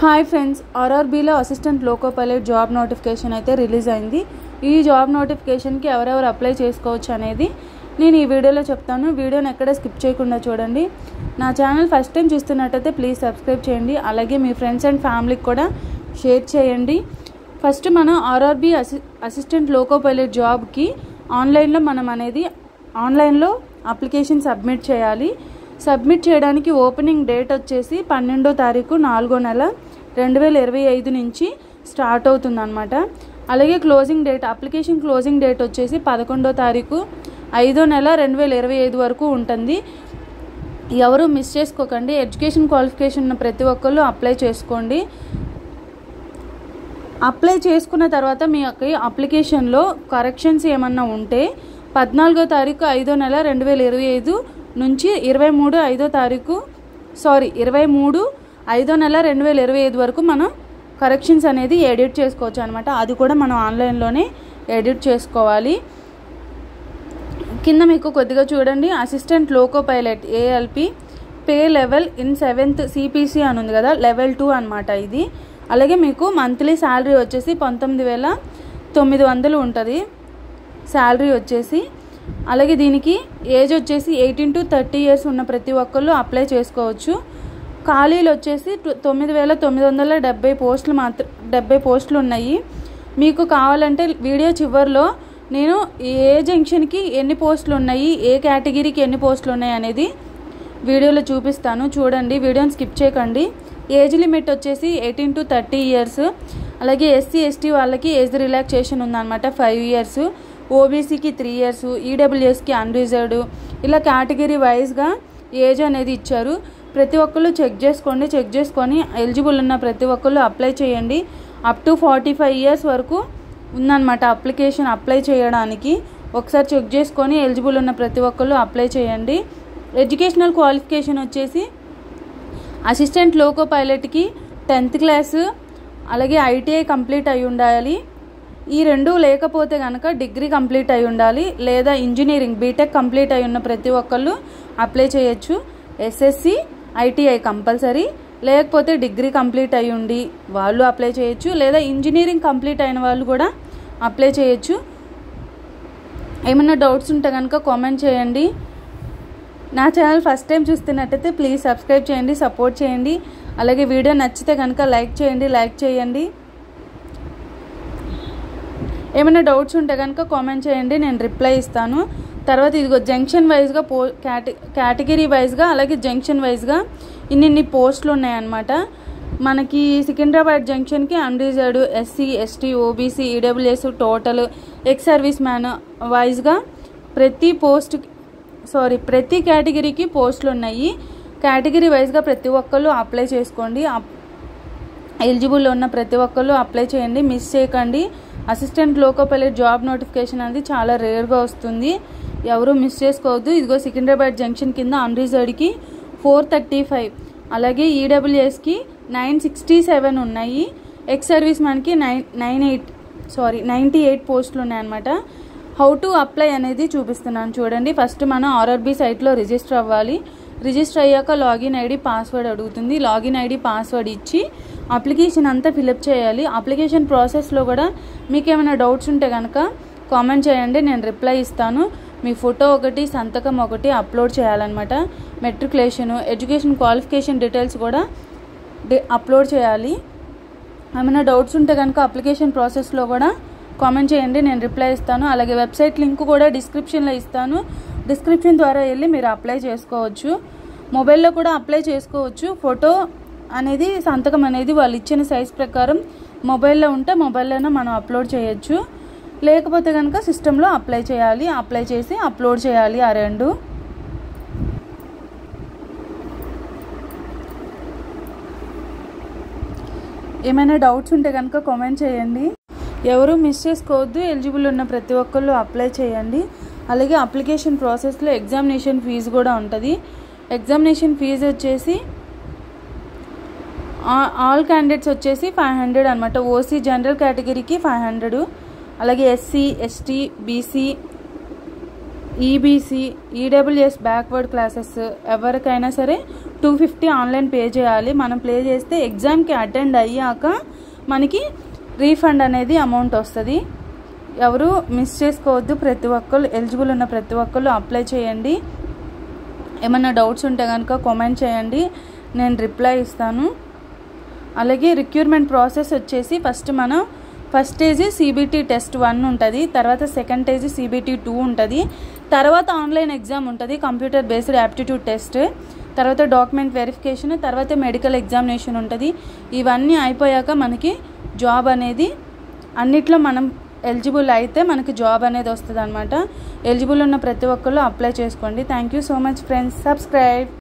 Hi friends, ఆర్ఆర్బీలో assistant loco pilot job notification అయితే release అయింది. ఈ జాబ్ నోటిఫికేషన్కి ఎవరెవరు అప్లై చేసుకోవచ్చు అనేది నేను ఈ వీడియోలో చెప్తాను. వీడియోని ఎక్కడ స్కిప్ చేయకుండా చూడండి. నా ఛానల్ ఫస్ట్ టైం చూస్తున్నట్టయితే ప్లీజ్ సబ్స్క్రైబ్ చేయండి. అలాగే మీ ఫ్రెండ్స్ అండ్ ఫ్యామిలీకి కూడా షేర్ చేయండి. ఫస్ట్ మనం ఆర్ఆర్బీ అసిస్టెంట్ లోకో పైలట్ జాబ్కి ఆన్లైన్లో అప్లికేషన్ సబ్మిట్ చేయాలి. సబ్మిట్ చేయడానికి ఓపెనింగ్ డేట్ వచ్చేసి 12వ తారీఖు 4వ నెల 2025 నుంచి స్టార్ట్ అవుతుందన్నమాట. అలాగే closing date, application closing date వచ్చేసి 11వ తారీఖు 5వ నెల 2025 వరకు ఉంటుంది. ఎవరు మిస్ చేసుకోకండి. ఎడ్యుకేషన్ క్వాలిఫికేషన్ ఉన్న ప్రతి ఒక్కళ్ళు అప్లై చేసుకోండి. అప్లై చేసుకున్న తర్వాత మీ యొక్క అప్లికేషన్లో కరెక్షన్స్ ఏమన్నా ఉంటే 14వ తారీఖు 5వ నెల 2025 నుంచి 23 5వ నెల 2025 వరకు మనం కరెక్షన్స్ అనేది ఎడిట్ చేసుకోవచ్చు అనమాట. అది కూడా మనం ఆన్లైన్లోనే ఎడిట్ చేసుకోవాలి. కింద మీకు కొద్దిగా చూడండి, assistant loco pilot ALP pay level in 7th CPC అని ఉంది కదా, లెవెల్ 2 అనమాట ఇది. అలాగే మీకు మంత్లీ శాలరీ వచ్చేసి 19,900 ఉంటుంది శాలరీ వచ్చేసి. అలాగే దీనికి ఏజ్ వచ్చేసి 18 to 30 years ఉన్న ప్రతి ఒక్కళ్ళు అప్లై చేసుకోవచ్చు. ఖాళీలు వచ్చేసి 9,970 పోస్టులు ఉన్నాయి. మీకు కావాలంటే వీడియో చివరిలో నేను ఏ జంక్షన్కి ఎన్ని పోస్టులు ఉన్నాయి, ఏ కేటగిరీకి ఎన్ని పోస్టులు ఉన్నాయి అనేది వీడియోలో చూపిస్తాను. చూడండి, వీడియోని స్కిప్ చేయకండి. ఏజ్ లిమిట్ వచ్చేసి 18 to 30 years. అలాగే SC ST వాళ్ళకి ఏజ్ రిలాక్సేషన్ ఉందన్నమాట 5 years. ఓబీసీకి 3 years, ఈడబ్ల్యూఎస్కి అన్రిజర్వ్డ్, ఇలా కేటగిరీ వైజ్గా ఏజ్ అనేది ఇచ్చారు. ప్రతి ఒక్కళ్ళు చెక్ చేసుకొని ఎలిజిబుల్ ఉన్న ప్రతి ఒక్కళ్ళు అప్లై చేయండి. అప్ టు 45 years వరకు ఉందన్నమాట అప్లికేషన్ అప్లై చేయడానికి. ఒకసారి చెక్ చేసుకొని ఎలిజిబుల్ ఉన్న ప్రతి ఒక్కళ్ళు అప్లై చేయండి. ఎడ్యుకేషనల్ క్వాలిఫికేషన్ వచ్చేసి అసిస్టెంట్ లోకో పైలట్కి 10th class, అలాగే ITI కంప్లీట్ అయి ఉండాలి. ఈ రెండు లేకపోతే కనుక డిగ్రీ కంప్లీట్ అయి ఉండాలి, లేదా ఇంజనీరింగ్ బీటెక్ కంప్లీట్ అయి ఉన్న ప్రతి ఒక్కళ్ళు అప్లై చేయొచ్చు. SSC ITI కంపల్సరీ, లేకపోతే డిగ్రీ కంప్లీట్ అయి ఉండి వాళ్ళు అప్లై చేయొచ్చు, లేదా ఇంజనీరింగ్ కంప్లీట్ అయిన వాళ్ళు కూడా అప్లై చేయొచ్చు. ఏమైనా డౌట్స్ ఉంటే కనుక కామెంట్ చేయండి. నా ఛానల్ ఫస్ట్ టైం చూస్తున్నట్టయితే ప్లీజ్ సబ్స్క్రైబ్ చేయండి, సపోర్ట్ చేయండి. అలాగే వీడియో నచ్చితే కనుక లైక్ చేయండి. ఏమైనా డౌట్స్ ఉంటే కనుక కామెంట్ చేయండి, నేను రిప్లై ఇస్తాను. తర్వాత ఇదిగో జంక్షన్ వైజ్గా కేటగిరీ వైజ్గా అలాగే జంక్షన్ వైజ్గా ఇన్ని పోస్టులు ఉన్నాయన్నమాట. మనకి సికింద్రాబాద్ జంక్షన్కి unreserved, SC ST OBC EWS total, ex service man వైజ్గా ప్రతి కేటగిరీకి పోస్టులు ఉన్నాయి. కేటగిరీ వైజ్గా ప్రతి ఒక్కళ్ళు అప్లై చేసుకోండి. ఎలిజిబుల్ ఉన్న ప్రతి ఒక్కళ్ళు అప్లై చేయండి, మిస్ చేయకండి. Assistant loco pilot job notification అనేది చాలా రేర్గా వస్తుంది, ఎవరు మిస్ చేసుకోవద్దు. ఇదిగో సికింద్రాబాద్ జంక్షన్ కింద అన్రిజర్వ్డ్కి 435, అలాగే ఈడబ్ల్యూఎస్కి 967 ఉన్నాయి. ఎక్స్ సర్వీస్ మ్యాన్కి 98 పోస్టులు ఉన్నాయన్నమాట. హౌ టు అప్లై అనేది చూపిస్తున్నాను చూడండి. ఫస్ట్ మనం ఆర్ఆర్బీ సైట్లో రిజిస్టర్ అవ్వాలి. రిజిస్టర్ అయ్యాక లాగిన్ ఐడి పాస్వర్డ్ అడుగుతుంది. లాగిన్ ఐడి పాస్వర్డ్ ఇచ్చి అప్లికేషన్ అంతా ఫిలప్ చేయాలి. అప్లికేషన్ ప్రాసెస్లో కూడా మీకు ఏమైనా డౌట్స్ ఉంటే కనుక కామెంట్ చేయండి, నేను రిప్లై ఇస్తాను. మీ ఫోటో ఒకటి, సంతకం ఒకటి అప్లోడ్ చేయాలన్నమాట. మెట్రికులేషను, ఎడ్యుకేషన్ క్వాలిఫికేషన్ డీటెయిల్స్ కూడా అప్లోడ్ చేయాలి. ఏమైనా డౌట్స్ ఉంటే కనుక అప్లికేషన్ ప్రాసెస్లో కూడా కామెంట్ చేయండి, నేను రిప్లై ఇస్తాను. అలాగే వెబ్సైట్ లింక్ కూడా డిస్క్రిప్షన్లో ఇస్తాను. డిస్క్రిప్షన్ ద్వారా వెళ్ళి మీరు అప్లై చేసుకోవచ్చు. మొబైల్లో కూడా అప్లై చేసుకోవచ్చు. ఫోటో అనేది, సంతకం అనేది వాళ్ళు ఇచ్చిన సైజ్ ప్రకారం మొబైల్లో ఉంటే మొబైల్లోనే మనం అప్లోడ్ చేయొచ్చు. లేకపోతే కనుక సిస్టంలో అప్లై చేసి అప్లోడ్ చేయాలి. ఆ రెండు. ఏమైనా డౌట్స్ ఉంటే కనుక కామెంట్ చేయండి. ఎవరు మిస్ చేసుకోవద్దు. ఎలిజిబుల్ ఉన్న ప్రతి ఒక్కళ్ళు అప్లై చేయండి. అలాగే అప్లికేషన్ ప్రాసెస్లో ఎగ్జామినేషన్ ఫీజు కూడా ఉంటుంది. ఎగ్జామినేషన్ ఫీజు వచ్చేసి ఆల్ క్యాండిడేట్స్ వచ్చేసి 500 అనమాట. ఓసీ జనరల్ కేటగిరీకి 500, అలాగే SC ST BC EBC EWS backward classes ఎవరికైనా సరే 250 ఆన్లైన్ పే చేయాలి. మనం పే చేస్తే ఎగ్జామ్కి అటెండ్ అయ్యాక మనకి రీఫండ్ అనేది అమౌంట్ వస్తుంది. ఎవరు మిస్ చేసుకోవద్దు. ప్రతి ఒక్కరు ఎలిజిబుల్ ఉన్న ప్రతి ఒక్కరు అప్లై చేయండి. ఏమన్నా డౌట్స్ ఉంటే కనుక కామెంట్ చేయండి, నేను రిప్లై ఇస్తాను. అలాగే రిక్రూట్మెంట్ ప్రాసెస్ వచ్చేసి ఫస్ట్ స్టేజ్ CBT టెస్ట్ 1 ఉంటుంది, తర్వాత సెకండ్ స్టేజ్ CBT 2 ఉంటుంది, తర్వాత ఆన్లైన్ ఎగ్జామ్ ఉంటుంది, కంప్యూటర్ బేస్డ్ యాప్టిట్యూడ్ టెస్ట్, తర్వాత డాక్యుమెంట్ వెరిఫికేషన్, తర్వాత మెడికల్ ఎగ్జామినేషన్ ఉంటుంది. ఇవన్నీ అయిపోయాక మనకి జాబ్ అనేది అన్నిట్లో మనం ఎలిజిబుల్ అయితే మనకి జాబ్ అనేది వస్తుంది అనమాట. ఎలిజిబుల్ ఉన్న ప్రతి ఒక్కళ్ళు అప్లై చేసుకోండి. Thank you so much friends. Subscribe.